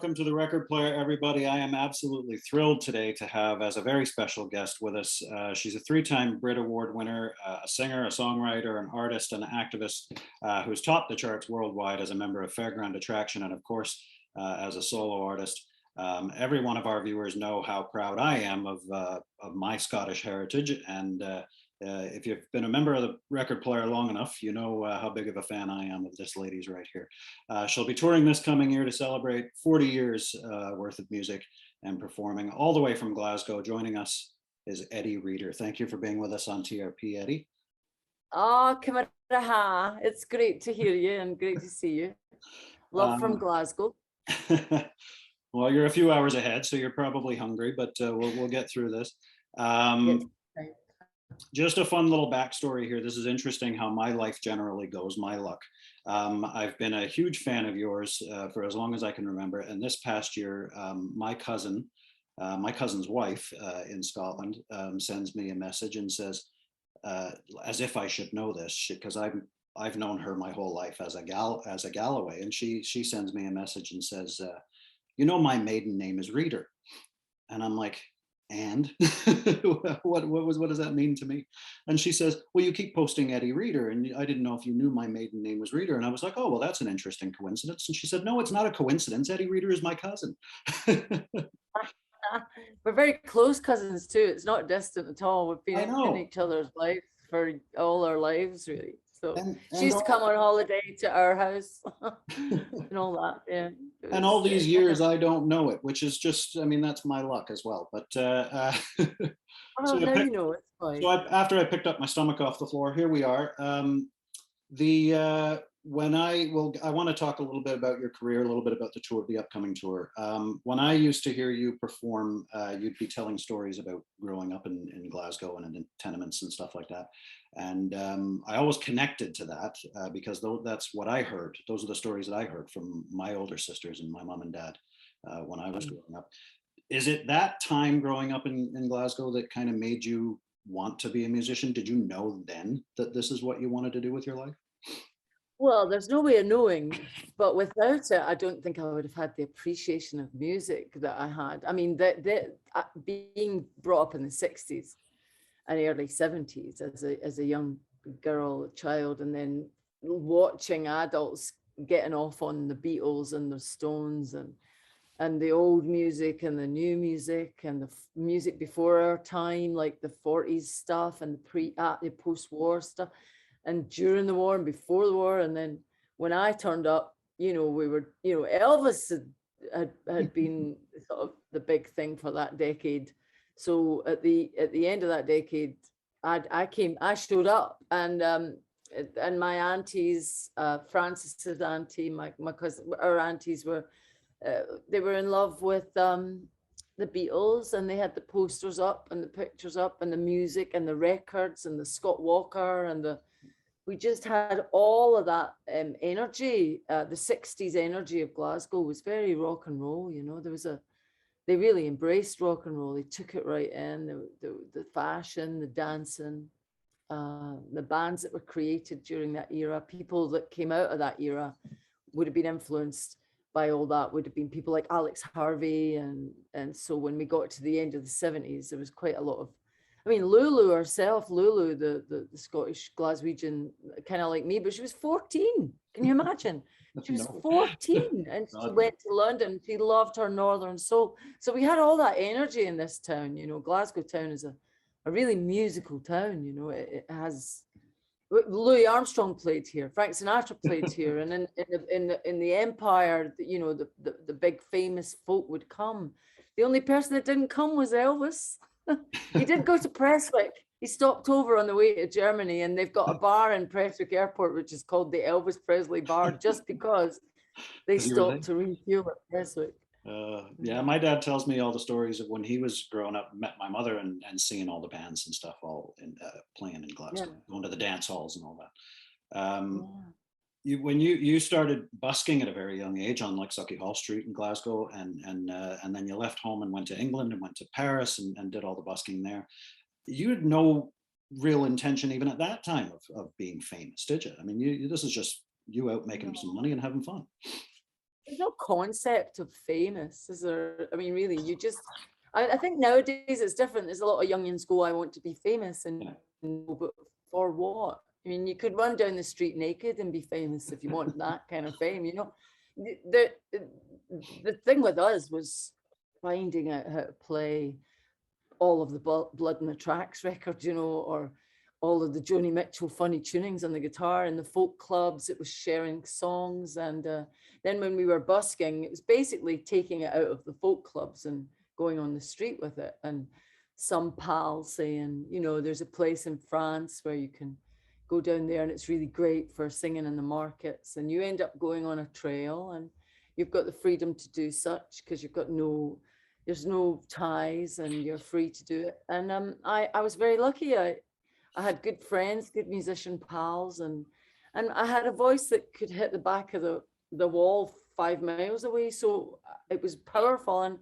welcome to the Record Player, everybody. I am absolutely thrilled today to have as a very special guest with us. She's a three-time Brit Award winner, a singer, a songwriter, an artist, and an activist who's topped the charts worldwide as a member of Fairground Attraction and, of course, as a solo artist. Every one of our viewers know how proud I am of my Scottish heritage, and if you've been a member of the Record Player long enough, you know how big of a fan I am of this lady's right here. She'll be touring this coming year to celebrate 40 years worth of music and performing all the way from Glasgow. Joining us is Eddi Reader. Thank you for being with us on TRP, Eddi. Oh, Kamaraha. It's great to hear you and great to see you. Love from Glasgow. Well, you're a few hours ahead, so you're probably hungry, but we'll get through this. Just a fun little backstory here. This is interesting how my life generally goes, my luck. I've been a huge fan of yours for as long as I can remember. And this past year, my cousin's wife in Scotland sends me a message and says, as if I should know this, because I've known her my whole life as a Galloway. And she sends me a message and says, you know, my maiden name is Reader. And I'm like, and what does that mean to me? And she says, well, you keep posting Eddi Reader, and I didn't know if you knew my maiden name was Reader. And I was like, oh, well, that's an interesting coincidence. And she said, no, it's not a coincidence. Eddi Reader is my cousin. We're very close cousins too. It's not distant at all. We've been in each other's lives for all our lives, really. So she used to come on holiday to our house and all that. Yeah. And all these years, I don't know it, which is just, I mean, that's my luck as well. But now you know it's fine. So after I picked up my stomach off the floor, here we are. I want to talk a little bit about your career, a little bit about the tour, the upcoming tour. When I used to hear you perform, you'd be telling stories about growing up in Glasgow and in tenements and stuff like that. And I always connected to that because that's what I heard. Those are the stories that I heard from my older sisters and my mom and dad when I was growing up. Is it that time growing up in Glasgow that kind of made you want to be a musician? Did you know then that this is what you wanted to do with your life? Well, there's no way of knowing, but without it, I don't think I would have had the appreciation of music that I had. I mean, being brought up in the 60s and early 70s as a young girl, child, and then watching adults getting off on the Beatles and the Stones and the old music and the new music and the music before our time, like the 40s stuff and the post-war stuff. And during the war and before the war, and then when I turned up, we were, Elvis had been sort of the big thing for that decade. So at the end of that decade, I showed up, and my aunties, Francis's auntie, my cousin, our aunties were, they were in love with the Beatles, and they had the posters up and the pictures up and the music and the records and the Scott Walker and we just had all of that energy. The 60s energy of Glasgow was very rock and roll. They really embraced rock and roll. They took it right in, the fashion, the dancing, the bands that were created during that era. People that came out of that era would have been influenced by all that, would have been people like Alex Harvey. And so when we got to the end of the 70s, there was quite a lot of, Lulu herself, the Scottish Glaswegian, kind of like me, but she was 14. Can you imagine? She was 14 and she went to London. She loved her Northern soul. So we had all that energy in this town. Glasgow town is a really musical town. It has, Louis Armstrong played here, Frank Sinatra played here, and in the Empire, the big famous folk would come. The only person that didn't come was Elvis. He did go to Prestwick. He stopped over on the way to Germany, and they've got a bar in Prestwick Airport, which is called the Elvis Presley Bar, just because they stopped to refuel at Prestwick. Yeah, my dad tells me all the stories of when he was growing up, met my mother, and seeing all the bands and stuff all playing in Glasgow, going to the dance halls and all that. When you started busking at a very young age on like Sucky Hall Street in Glasgow, and then you left home and went to England and went to Paris and did all the busking there. You had no real intention even at that time of being famous, did you? This is just you out making some money and having fun. there's no concept of famous, is there? I mean, really, you just, I think nowadays it's different. There's a lot of youngins go, I want to be famous, and but for what? I mean, you could run down the street naked and be famous if you want that kind of fame, you know. The thing with us was finding out how to play all of the Blood in the Tracks records, you know, or all of the Joni Mitchell funny tunings on the guitar. In the folk clubs, it was sharing songs. And then when we were busking, it was basically taking it out of the folk clubs and going on the street with it. And some pal saying, you know, there's a place in France where you can go down there and it's really great for singing in the markets. And you end up going on a trail and you've got the freedom to do such because you've got there's no ties and you're free to do it. And I was very lucky. I had good friends, good musician pals, and I had a voice that could hit the back of the wall 5 miles away. So it was powerful. And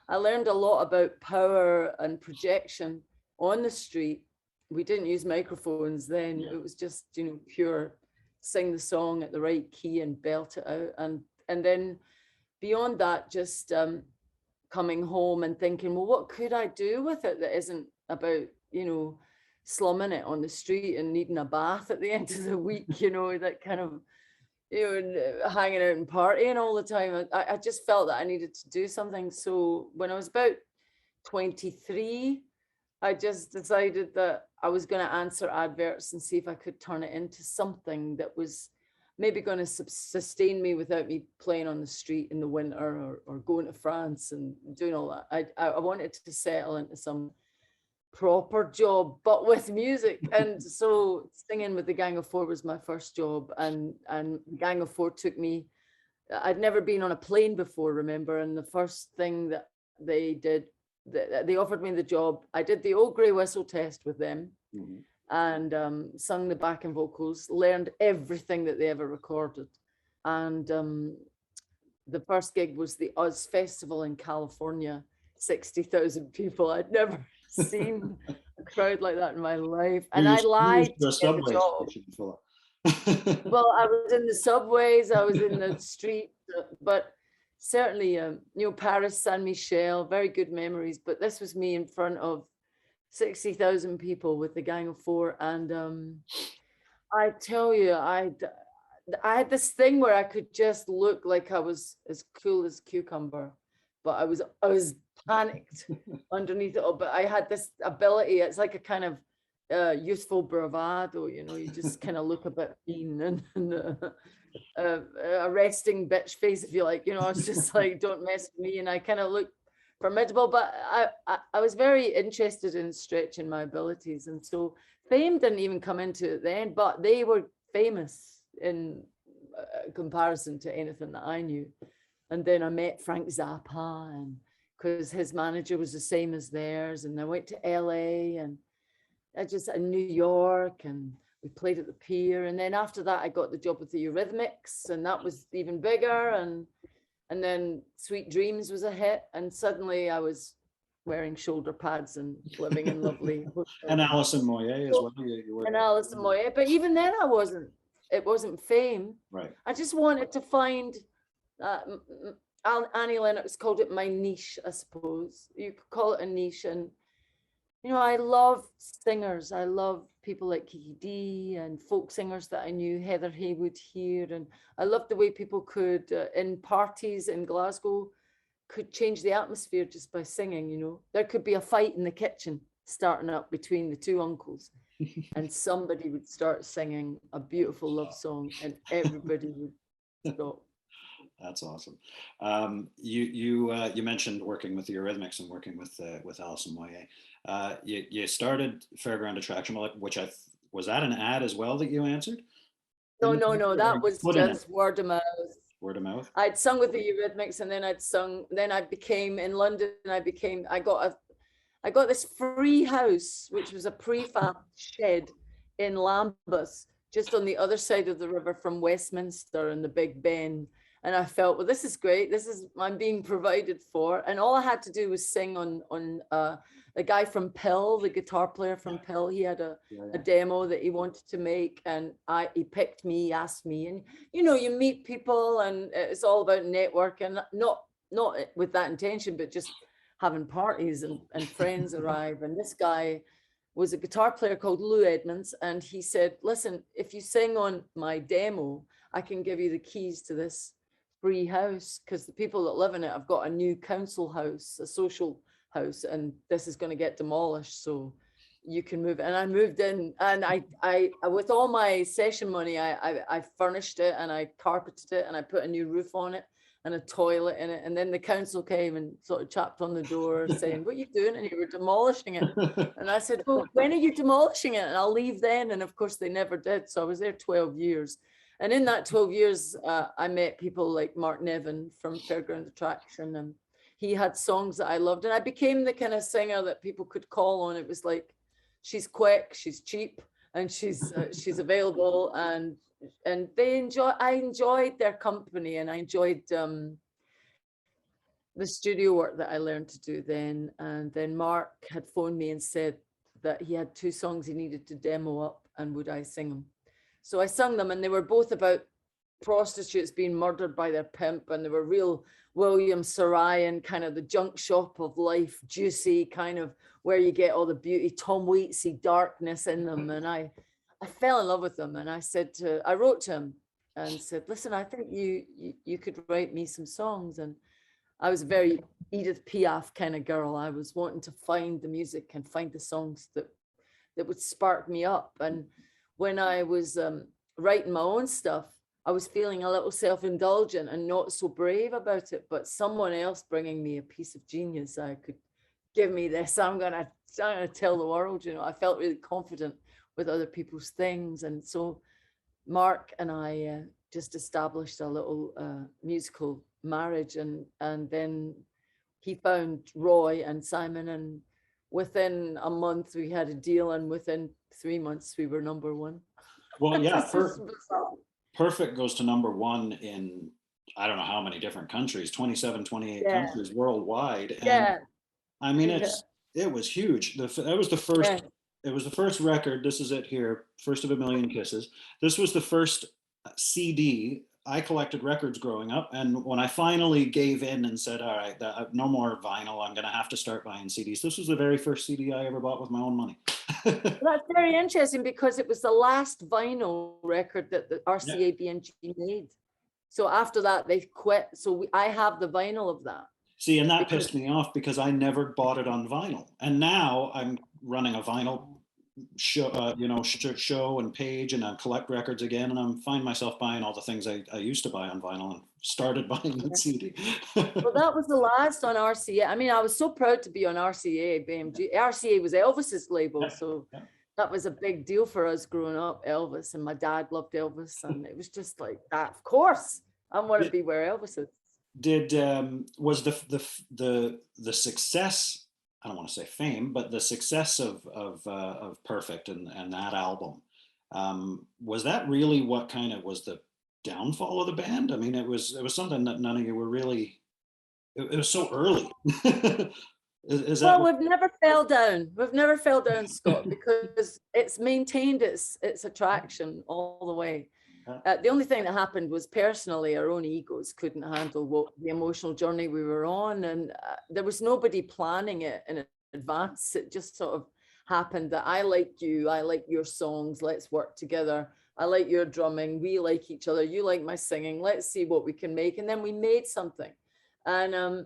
I learned a lot about power and projection on the street. We didn't use microphones then. Yeah. It was just, you know, pure sing the song at the right key and belt it out. And then beyond that, just coming home and thinking, well, what could I do with it that isn't about, you know, slumming it on the street and needing a bath at the end of the week, you know, that kind of, you know, hanging out and partying all the time. I just felt that I needed to do something. So when I was about 23, I just decided that I was going to answer adverts and see if I could turn it into something that was maybe going to sustain me without me playing on the street in the winter or going to France and doing all that. I wanted to settle into some proper job, but with music. And so singing with the Gang of Four was my first job. And Gang of Four took me, I'd never been on a plane before, remember? And the first thing that they did, they offered me the job. I did the old grey whistle test with them. Mm-hmm. And sung the backing vocals, learned everything that they ever recorded. And the first gig was the Oz Festival in California, 60,000 people. I'd never seen a crowd like that in my life. And I lied to get the job. Well, I was in the subways, I was in the street, but certainly, you know, Paris, Saint Michel, very good memories. But this was me in front of 60,000 people with the Gang of Four. And I tell you, I had this thing where I could just look like I was as cool as cucumber, but I was panicked underneath it all. But I had this ability. It's like a kind of youthful bravado, you know, you just kind of look a bit mean and a resting bitch face, if you like, you know. I was just like, don't mess with me. And I kind of looked formidable, but I was very interested in stretching my abilities. And so fame didn't even come into it then, but they were famous in comparison to anything that I knew. And then I met Frank Zappa, and because his manager was the same as theirs. And I went to LA and in New York, and we played at the Pier. And then after that, I got the job with the Eurythmics, and that was even bigger. And then Sweet Dreams was a hit, and suddenly I was wearing shoulder pads and living in lovely hotels. And Alison Moyet as well. And Alison Moyet, but even then it wasn't fame. Right. I just wanted to find, Annie Lennox called it my niche, I suppose. You could call it a niche. And, you know, I love singers. I love people like Kiki D and folk singers that I knew, Heather Haywood here. And I loved the way people could, in parties in Glasgow, could change the atmosphere just by singing, you know. There could be a fight in the kitchen starting up between the two uncles and somebody would start singing a beautiful love song and everybody would stop. That's awesome. You mentioned working with the Eurythmics and working with Alison Moyet. You started Fairground Attraction, which was that an ad as well that you answered? No. That was just word of mouth. Word of mouth. I'd sung with the Eurythmics, and then I became in London. I got this free house, which was a prefab shed in Lambeth, just on the other side of the river from Westminster and the Big Ben. And I felt, well, this is great. I'm being provided for. And all I had to do was sing on the guy from Pill, the guitar player from Pill. He had a demo that he wanted to make, and he picked me, he asked me, and you meet people, and it's all about networking, not with that intention, but just having parties and friends arrive. And this guy was a guitar player called Lou Edmonds, and he said, listen, if you sing on my demo, I can give you the keys to this free house, because the people that live in it have got a new council house, a social house, and this is going to get demolished, so you can move. And I moved in, and I with all my session money, I furnished it, and I carpeted it, and I put a new roof on it and a toilet in it. And then the council came and sort of tapped on the door saying, what are you doing? And you were demolishing it. And I said, well, when are you demolishing it? And I'll leave then. And of course they never did. So I was there 12 years. And in that 12 years, I met people like Mark Nevin from Fairground Attraction, and he had songs that I loved. And I became the kind of singer that people could call on. It was like, she's quick, she's cheap, and she's available. And I enjoyed their company, and I enjoyed the studio work that I learned to do then. And then Mark had phoned me and said that he had 2 songs he needed to demo up, and would I sing them? So I sung them, and they were both about prostitutes being murdered by their pimp, and they were real William Saroyan, kind of the junk shop of life, juicy, kind of where you get all the beauty, Tom Waitsy darkness in them. And I fell in love with them, and I wrote to him and said, listen, I think you could write me some songs. And I was a very Edith Piaf kind of girl. I was wanting to find the music and find the songs that would spark me up. And when I was writing my own stuff, I was feeling a little self-indulgent and not so brave about it, but someone else bringing me a piece of genius, I could give me this, I'm gonna tell the world, I felt really confident with other people's things. And so Mark and I just established a little musical marriage, and then he found Roy and Simon, and within a month we had a deal, and within 3 months we were #1. Well, yeah, Perfect goes to #1 in, I don't know how many different countries, 27, 28 countries worldwide. And I mean, it was huge. That was the first, it was the first record. This is it here, First of a Million Kisses. This was the first CD. I collected records growing up, and when I finally gave in and said, all right, no more vinyl, I'm going to have to start buying CDs. This was the very first CD I ever bought with my own money. That's very interesting, because it was the last vinyl record that the RCA BMG made. So after that, they quit. So I have the vinyl of that. See, and that pissed me off, because I never bought it on vinyl. And now I'm running a vinyl show, show and page, and I collect records again, and I find myself buying all the things I used to buy on vinyl and started buying the CD. Well, that was the last on RCA. I mean, I was so proud to be on RCA BMG. RCA was Elvis's label, so that was a big deal for us growing up. Elvis, and my dad loved Elvis, and it was just like that. Of course, I want to be where Elvis is. Was the success, I don't want to say fame, but the success of Perfect and that album, was that really what kind of was the downfall of the band? I mean, it was something that none of you were really, it was so early. Well, we've never fell down. We've never fell down, Scott, because it's maintained its attraction all the way. The only thing that happened was, personally, our own egos couldn't handle the emotional journey we were on, and there was nobody planning it in advance. It just sort of happened that I like you, I like your songs, let's work together. I like your drumming, we like each other, you like my singing, let's see what we can make. And then we made something. And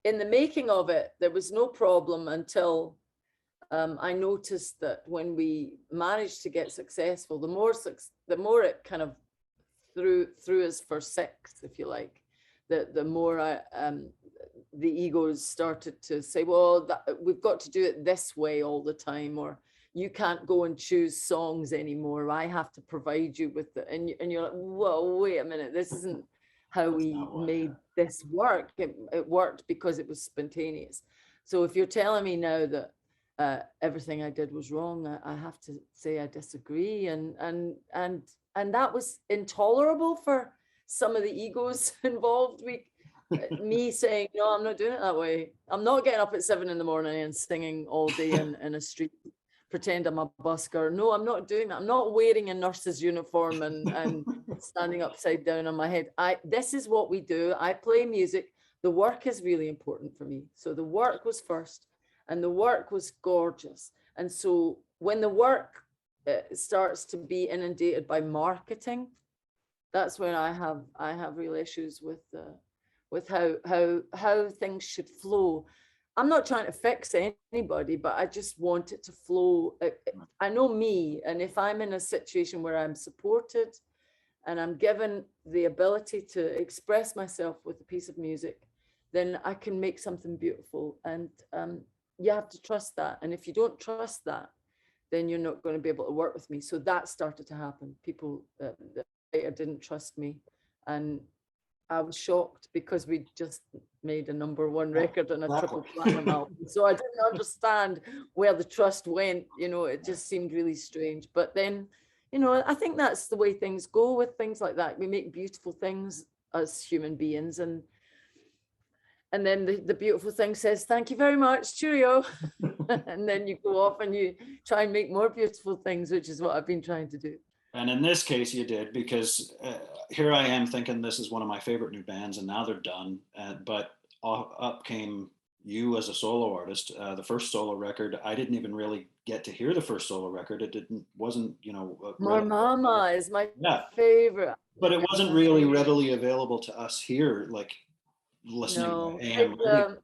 in the making of it, there was no problem until I noticed that when we managed to get successful, the more it kind of threw us for 6, if you like, the more the egos started to say, well, we've got to do it this way all the time, or you can't go and choose songs anymore. I have to provide you with the, and you're like, whoa, wait a minute, this isn't how we made this work. It worked because it was spontaneous. So if you're telling me now that everything I did was wrong, I have to say I disagree. And that was intolerable for some of the egos involved. Me saying, no, I'm not doing it that way. I'm not getting up at 7 in the morning and singing all day in a street, pretend I'm a busker. No, I'm not doing that. I'm not wearing a nurse's uniform and standing upside down on my head. This is what we do. I play music. The work is really important for me. So the work was first, and the work was gorgeous. And so when the work starts to be inundated by marketing, that's when I have real issues with how things should flow. I'm not trying to fix anybody, but I just want it to flow. I know me, and if I'm in a situation where I'm supported and I'm given the ability to express myself with a piece of music, then I can make something beautiful. And you have to trust that. And if you don't trust that, then you're not going to be able to work with me. So that started to happen. People that didn't trust me, and I was shocked because we just made a #1 record and a triple platinum album. So I didn't understand where the trust went. You know, it just seemed really strange. But then, you know, I think that's the way things go with things like that. We make beautiful things as human beings, and then the beautiful thing says, thank you very much, cheerio. And then you go off and you try and make more beautiful things, which is what I've been trying to do. And in this case, you did, because here I am thinking this is one of my favorite new bands, and now they're done. But up came you as a solo artist. The first solo record, I didn't even really get to hear the first solo record. It wasn't, you know. More Mama is my favorite. But it wasn't really readily available to us here, like listening to AM radio.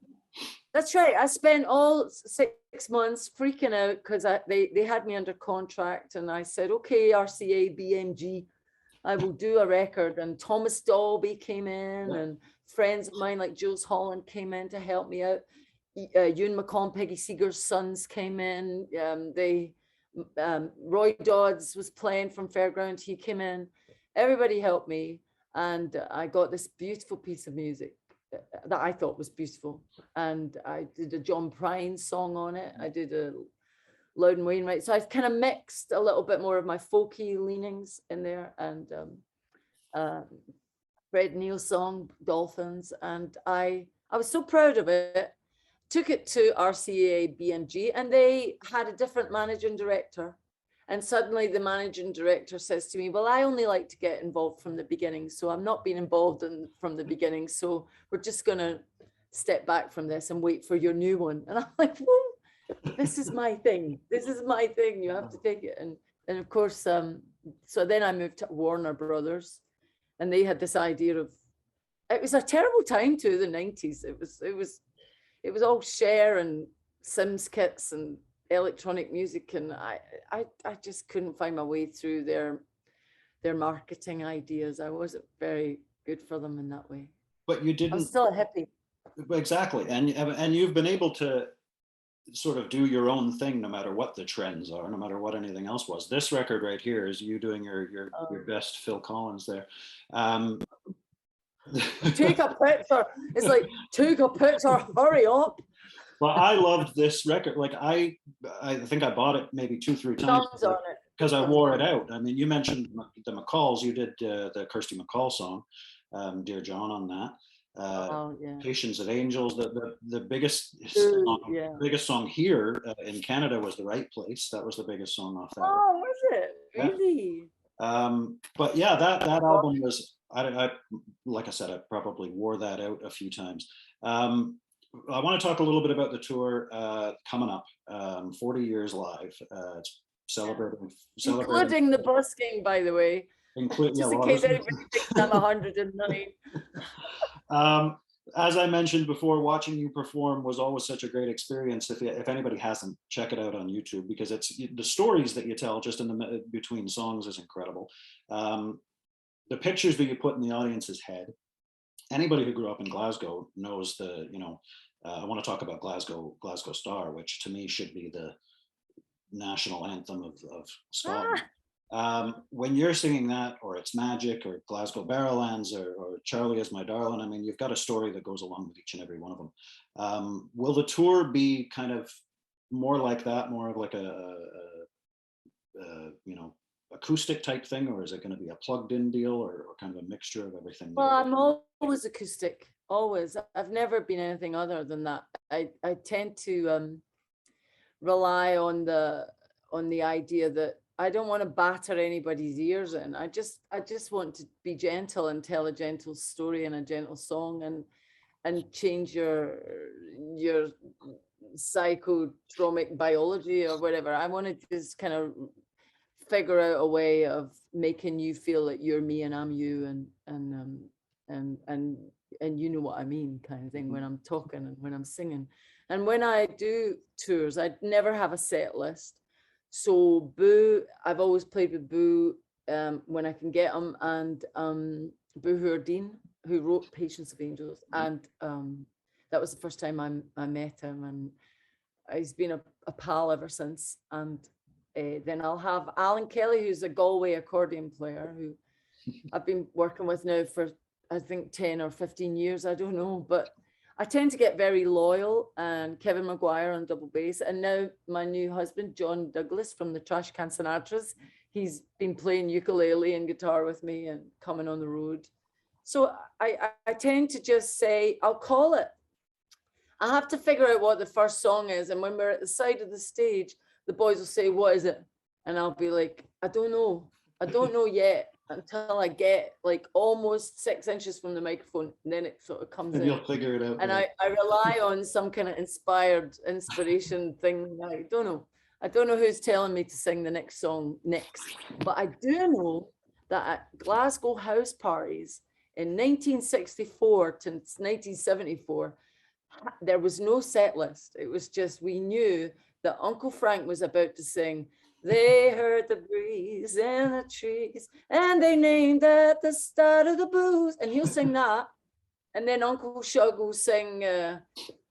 That's right. I spent all 6 months freaking out because they had me under contract, and I said, okay, RCA, BMG, I will do a record. And Thomas Dolby came in, and friends of mine like Jules Holland came in to help me out. Ewan MacColl and Peggy Seeger's sons came in. Roy Dodds was playing from Fairground. He came in. Everybody helped me, and I got this beautiful piece of music that I thought was beautiful. And I did a John Prine song on it. I did a Loudon Wainwright. So I've kind of mixed a little bit more of my folky leanings in there, and Fred Neil's song, Dolphins. And I was so proud of it. Took it to RCA BMG, and they had a different managing director. And suddenly the managing director says to me, well, I only like to get involved from the beginning. So I'm not being involved from the beginning. So we're just going to step back from this and wait for your new one. And I'm like, whoa, this is my thing. This is my thing. You have to take it. And of course, so then I moved to Warner Brothers, and they had this idea of, it was a terrible time too, the 90s. It was all Cher and Sims kits and electronic music, and I just couldn't find my way through their marketing ideas. I wasn't very good for them in that way. But you didn't. I'm still a hippie. Exactly, and you've been able to sort of do your own thing, no matter what the trends are, no matter what anything else was. This record right here is you doing your best Phil Collins there. Take a picture. It's like, take a picture, hurry up. Well, I loved this record. Like I think I bought it maybe 2-3 times because I wore it out. I mean, you mentioned the McCalls. You did the Kirsty MacColl song, "Dear John" on that. "Patience of Angels." The biggest song here in Canada was "The Right Place." That was the biggest song off that. Oh, was it really? But yeah, that album was. I like I said, I probably wore that out a few times. I want to talk a little bit about the tour coming up, 40 years live. It's celebrating including the busking, by the way. Just in case anybody thinks I'm 109. As I mentioned before, watching you perform was always such a great experience. If anybody hasn't, check it out on YouTube, because it's the stories that you tell just in the between songs is incredible. The pictures that you put in the audience's head. Anybody who grew up in Glasgow knows I want to talk about Glasgow Star, which to me should be the national anthem of Scotland. When you're singing that, or It's Magic, or Glasgow Barrowlands, or Charlie Is My Darling, I mean, you've got a story that goes along with each and every one of them. Will the tour be kind of more like that, more of like a acoustic type thing, or is it going to be a plugged in deal, or kind of a mixture of everything? Well, I'm always acoustic, always. I've never been anything other than that. I tend to rely on the idea that I don't want to batter anybody's ears in. I just want to be gentle and tell a gentle story and a gentle song, and change your psychotromic biology or whatever. I want to just kind of figure out a way of making you feel that you're me and I'm you, and you know what I mean, kind of thing, when I'm talking and when I'm singing. And when I do tours, I never have a set list. So Boo, I've always played with Boo when I can get him, and Boo Hurdeen, who wrote Patience of Angels, and that was the first time I met him, and he's been a pal ever since. And then I'll have Alan Kelly, who's a Galway accordion player, who I've been working with now for, I think, 10 or 15 years, I don't know, but I tend to get very loyal. And Kevin Maguire on double bass, and now my new husband, John Douglas from the Trash Can Sinatras, he's been playing ukulele and guitar with me and coming on the road. So I tend to just say, I'll call it. I have to figure out what the first song is. And when we're at the side of the stage, the boys will say, what is it? And I'll be like, I don't know. I don't know yet, until I get like almost 6 inches from the microphone. And then it sort of comes in. You'll figure it out. And I rely on some kind of inspiration thing. I don't know. I don't know who's telling me to sing the next song next. But I do know that at Glasgow house parties in 1964 to 1974, there was no set list. It was just, we knew that Uncle Frank was about to sing, they heard the breeze in the trees, and they named at the start of the blues. And he'll sing that. And then Uncle Shug will sing,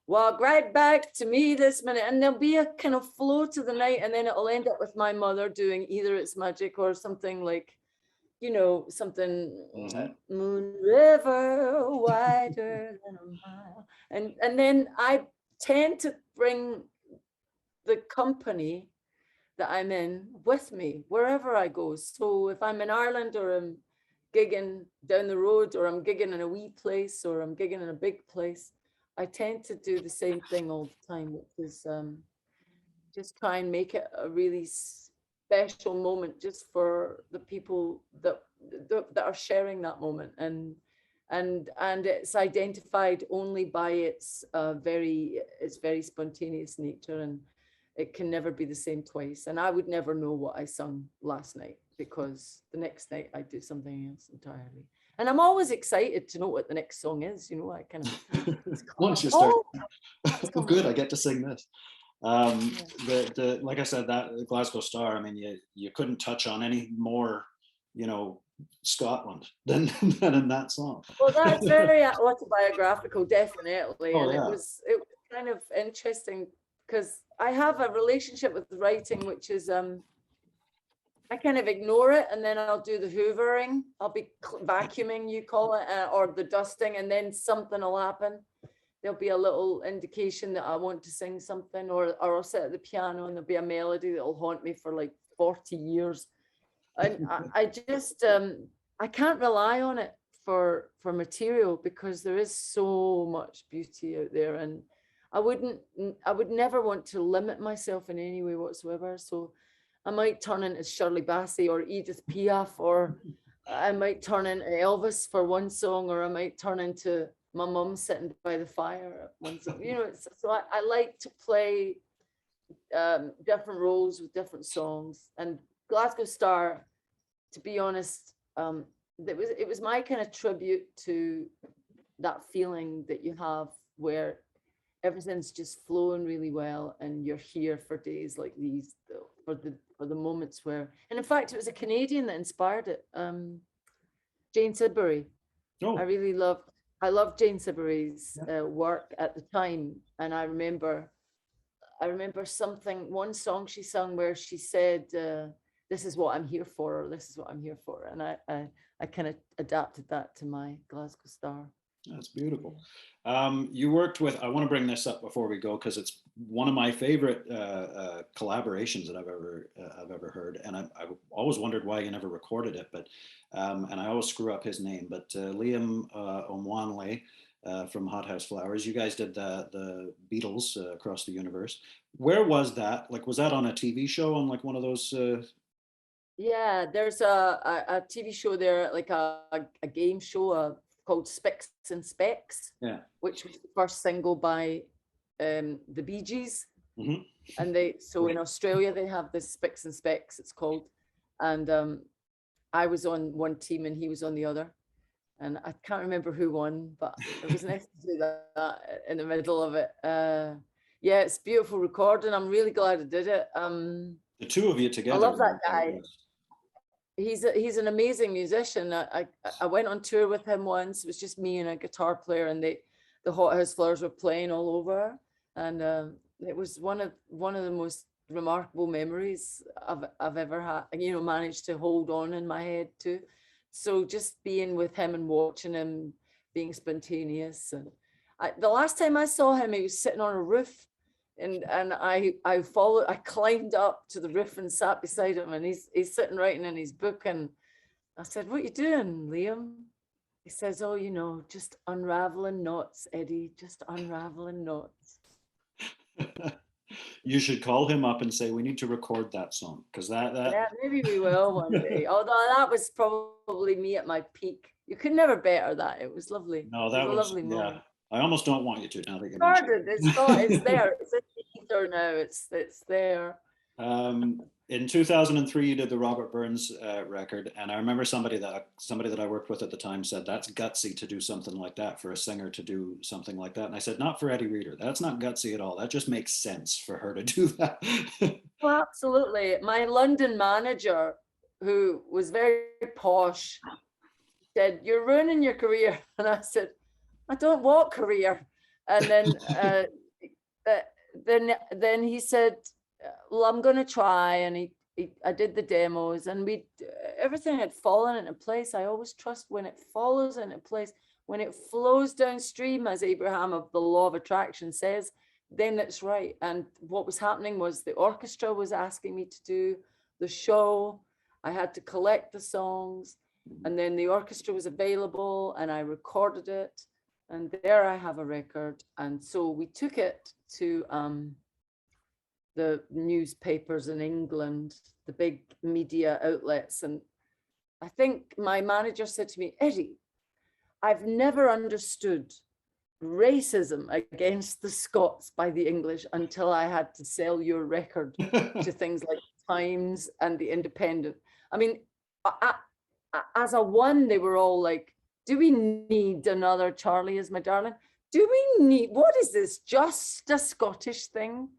walk right back to me this minute. And there'll be a kind of flow to the night. And then it'll end up with my mother doing either It's Magic or something like, you know, something, Moon River wider than a mile. And then I tend to bring the company that I'm in with me wherever I go. So if I'm in Ireland, or I'm gigging down the road, or I'm gigging in a wee place, or I'm gigging in a big place, I tend to do the same thing all the time, which is just try and make it a really special moment just for the people that are sharing that moment, and it's identified only by its very spontaneous nature, and it can never be the same twice. And I would never know what I sung last night, because the next night I do something else entirely. And I'm always excited to know what the next song is. You know, I kind of once you start, oh, good, I get to sing this. The like I said, that Glasgow Star, I mean, you couldn't touch on any more, you know, Scotland than in that song. Well, that's very autobiographical, definitely. Oh, and yeah. it was kind of interesting, because I have a relationship with writing, which is I kind of ignore it, and then I'll do the hoovering. I'll be vacuuming, you call it, or the dusting, and then something will happen. There'll be a little indication that I want to sing something, or I'll sit at the piano and there'll be a melody that'll haunt me for like 40 years. And I just, I can't rely on it for material, because there is so much beauty out there, and I would never want to limit myself in any way whatsoever. So I might turn into Shirley Bassey or Edith Piaf, or I might turn into Elvis for one song, or I might turn into my mum sitting by the fire at one song. You know, so I like to play different roles with different songs. And Glasgow Star, to be honest, it was my kind of tribute to that feeling that you have where everything's just flowing really well, and you're here for days like these, for the moments where, and in fact, it was a Canadian that inspired it, Jane Sidbury. Oh. I loved Jane Sidbury's work at the time, and I remember one song she sung where she said, "This is what I'm here for," or "This is what I'm here for," and I kind of adapted that to my Glasgow Star. That's beautiful. You worked with, I want to bring this up before we go, because it's one of my favorite collaborations that I've ever heard, and I've always wondered why you never recorded it, but and I always screw up his name, but Liam Onwanle from Hothouse Flowers. You guys did the Beatles Across the Universe. Where was that? Like, was that on a TV show on like one of those? Yeah, there's a TV show there, like a game show called Spicks and Specks, Yeah. which was the first single by the Bee Gees. Mm-hmm. And in Australia they have this Spicks and Specks, it's called, and I was on one team and he was on the other, and I can't remember who won, but it was nice to do that in the middle of it. Yeah, it's beautiful recording. I'm really glad I did it. The two of you together. I love that guy. He's an amazing musician. I went on tour with him once. It was just me and a guitar player, and the Hothouse Flowers were playing all over, and it was one of the most remarkable memories I've ever had. Managed to hold on in my head too. So just being with him and watching him being spontaneous, and the last time I saw him, he was sitting on a roof. And I climbed up to the roof and sat beside him, and he's sitting writing in his book, and I said, "What are you doing, Liam?" He says, "Oh, just unraveling knots, Eddie, just unraveling knots." You should call him up and say, we need to record that song, because Yeah, maybe we will one day. Although that was probably me at my peak. You could never better that. It was lovely. No, that was a lovely moment. Yeah. I almost don't want you to now that you mentioned it. It's there. It's in the ether now. It's there. In 2003, you did the Robert Burns record, and I remember somebody that I worked with at the time said that's gutsy to do something like that, for a singer to do something like that. And I said, not for Eddi Reader. That's not gutsy at all. That just makes sense for her to do that. Well, absolutely. My London manager, who was very posh, said, "You're ruining your career," and I said, "I don't want career." And then he said, "Well, I'm going to try." And I did the demos, and everything had fallen into place. I always trust when it follows into place, when it flows downstream, as Abraham of the Law of Attraction says, then it's right. And what was happening was the orchestra was asking me to do the show. I had to collect the songs, and then the orchestra was available, and I recorded it. And there I have a record. And so we took it to the newspapers in England, the big media outlets. And I think my manager said to me, "Eddie, I've never understood racism against the Scots by the English until I had to sell your record to things like Times and the Independent." I mean, as a one, they were all like, "Do we need another Charlie Is My Darling? Do we need, what is this, just a Scottish thing?"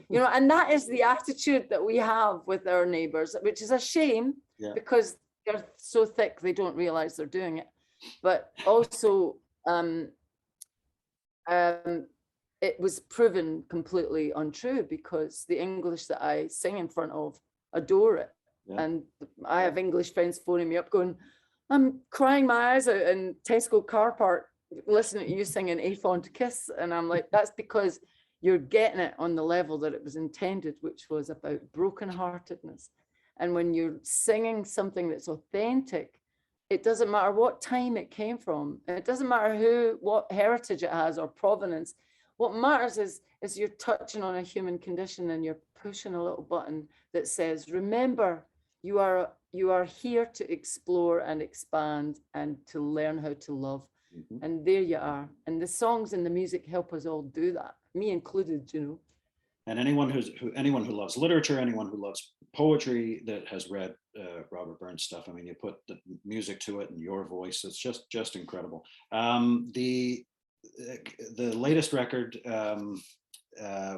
And that is the attitude that we have with our neighbours, which is a shame, because they're so thick they don't realise they're doing it. But also, it was proven completely untrue, because the English that I sing in front of adore it. Yeah. And I have English friends phoning me up going, "I'm crying my eyes out in Tesco car park listening to you singing A Fond Kiss." And I'm like, that's because you're getting it on the level that it was intended, which was about brokenheartedness. And when you're singing something that's authentic, it doesn't matter what time it came from. It doesn't matter what heritage it has or provenance. What matters is you're touching on a human condition, and you're pushing a little button that says, "Remember, you are here to explore and expand and to learn how to love." Mm-hmm. And there you are. And the songs and the music help us all do that, me included, And anyone who loves literature, anyone who loves poetry, that has read Robert Burns stuff, I mean, you put the music to it and your voice, it's just incredible. The latest record,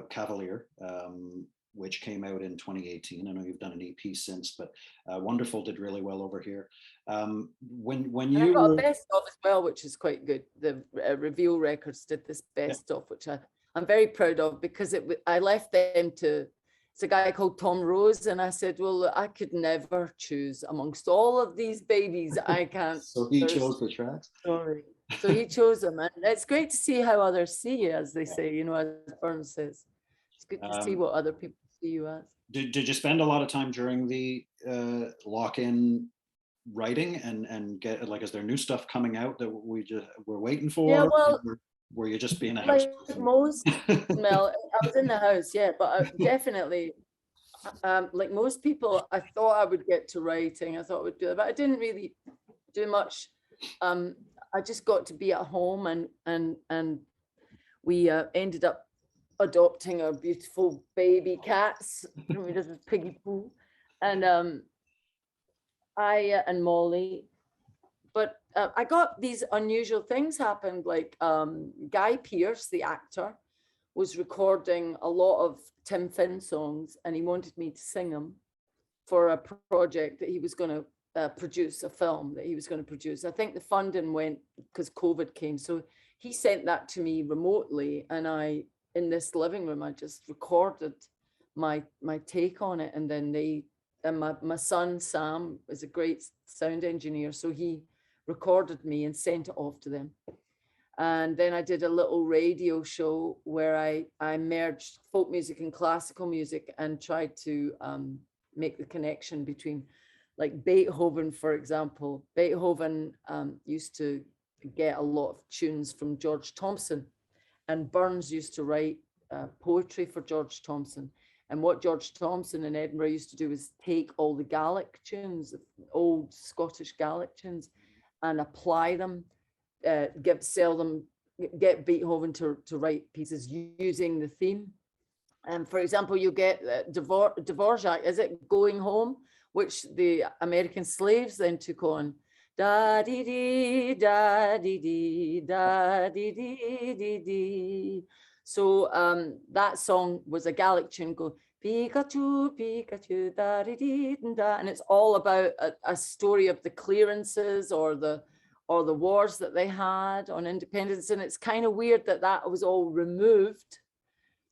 Cavalier, which came out in 2018. I know you've done an EP since, but Wonderful did really well over here. When you got a best of as well, which is quite good. The Reveal Records did this best of, which I'm very proud of, because I left them to, it's a guy called Tom Rose, and I said, "Well, I could never choose amongst all of these babies. I can't." So he chose the tracks. Sorry. So he chose them, and it's great to see how others see you, as they say, as Burns says. good to see what other people see you as. Did you spend a lot of time during the lock-in writing and get, like, is there new stuff coming out that we're waiting for? Yeah, well, were you just being a house like person? most, Mel, I was in the house, yeah, but definitely, like most people, I thought I would get to writing. I thought I would do it, but I didn't really do much. I just got to be at home, and we ended up adopting our beautiful baby cats. This is Piggy Poo, and I and Molly. But I got these unusual things happened, like Guy Pearce, the actor, was recording a lot of Tim Finn songs, and he wanted me to sing them for a project that he was going to produce, a film that he was going to produce. I think the funding went because COVID came. So he sent that to me remotely, and I, in this living room, I just recorded my take on it. And then my son, Sam, is a great sound engineer. So he recorded me and sent it off to them. And then I did a little radio show where I merged folk music and classical music and tried to make the connection between, like, Beethoven, for example. Beethoven used to get a lot of tunes from George Thomson, and Burns used to write poetry for George Thomson. And what George Thomson in Edinburgh used to do was take all the Gaelic tunes, old Scottish Gaelic tunes, and apply them, sell them, get Beethoven to write pieces using the theme. And for example, you get Dvorak, is it Going Home, which the American slaves then took on. Da dee dee, da dee dee, da dee dee dee dee. So that song was a Gaelic tune, go Pikachu, Pikachu, da dee dee da, and it's all about a story of the clearances or the wars that they had on independence. And it's kind of weird that that was all removed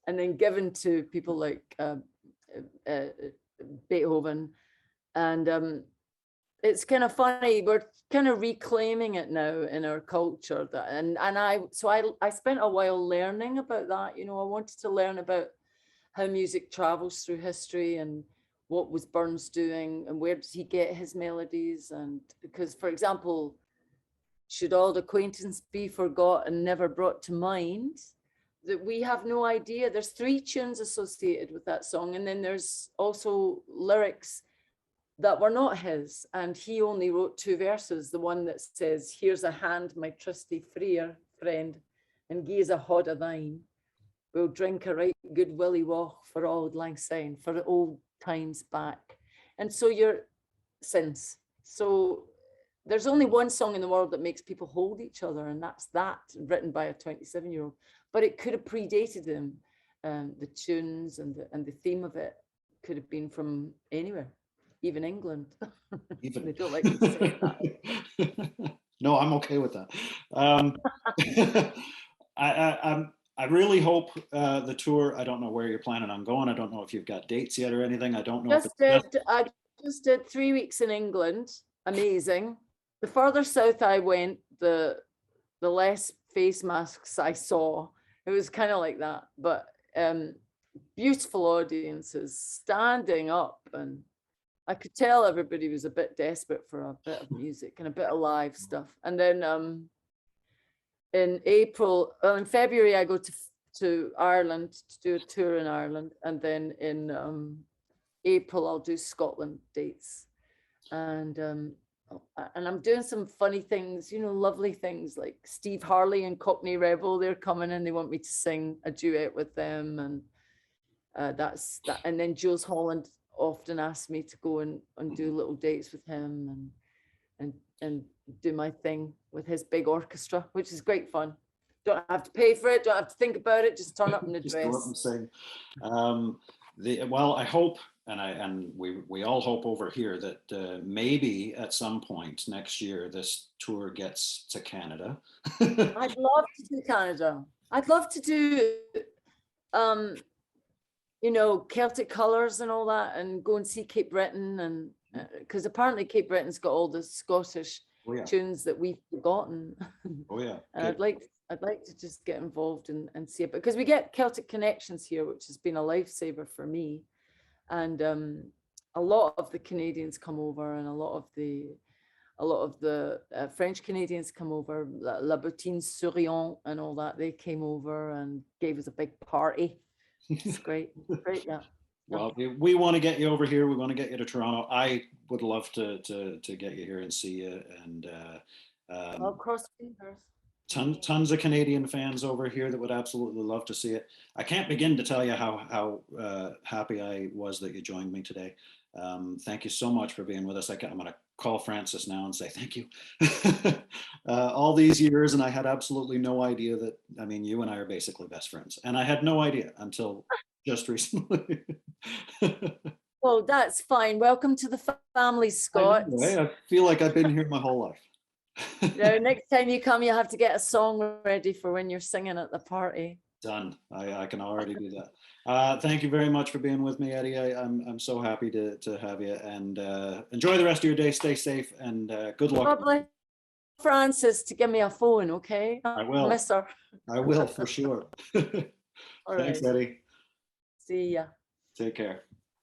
and then given to people like Beethoven. And it's kind of funny, we're kind of reclaiming it now in our culture. I spent a while learning about that. You know, I wanted to learn about how music travels through history and what was Burns doing and where does he get his melodies. And because, for example, should old acquaintance be forgot and never brought to mind, that we have no idea. There's 3 tunes associated with that song, and then there's also lyrics that were not his, and he only wrote 2 verses. The one that says, "Here's a hand, my trusty friend, and gie's a hod of thine. We'll drink a right good willy walk for auld lang syne, for the old times back." And so since. So there's only one song in the world that makes people hold each other, and that's that, written by a 27-year-old. But it could have predated him. The tunes and the theme of it could have been from anywhere, even England. Even they don't like to say that. No, I'm okay with that. I really hope the tour, I don't know where you're planning on going. I don't know if you've got dates yet or anything. I don't know. I just did 3 weeks in England. Amazing. The further south I went, the less face masks I saw. It was kind of like that, but beautiful audiences standing up, and I could tell everybody was a bit desperate for a bit of music and a bit of live stuff. And then in February, I go to Ireland to do a tour in Ireland. And then in April, I'll do Scotland dates. And I'm doing some funny things, you know, lovely things, like Steve Harley and Cockney Rebel. They're coming in. They want me to sing a duet with them. And that's that. And then Jules Holland often asks me to go and do little dates with him and do my thing with his big orchestra, which is great fun. Don't have to pay for it, don't have to think about it, just turn up in the dress. Go up and sing. Well, I hope, and we all hope over here that maybe at some point next year this tour gets to Canada. I'd love to do Canada. I'd love to do you know, Celtic colours and all that, and go and see Cape Breton, and because apparently Cape Breton's got all the Scottish Oh yeah. tunes that we've forgotten. Oh yeah. And I'd like to just get involved and see it, because we get Celtic connections here, which has been a lifesaver for me. And a lot of the Canadians come over, and a lot of the French Canadians come over, La Bottine Souriant and all that. They came over and gave us a big party. It's great, great, yeah. Well, we want to get you over here. We want to get you to Toronto. I would love to get you here and see you. And I'll cross fingers. tons of Canadian fans over here that would absolutely love to see it. I can't begin to tell you how happy I was that you joined me today. Thank you so much for being with us. I'm going to call Francis now and say thank you. All these years, and I had absolutely no idea that, I mean, you and I are basically best friends. And I had no idea until just recently. Well, that's fine. Welcome to the family, Scott. I feel like I've been here my whole life. Now, next time you come, you have to get a song ready for when you're singing at the party. Done. I can already do that. Thank you very much for being with me, Eddie. I'm so happy to have you, and enjoy the rest of your day. Stay safe, and good luck. God bless Francis to give me a phone, okay? I will. Miss her. I will for sure. All Thanks, right. Eddie. See ya. Take care.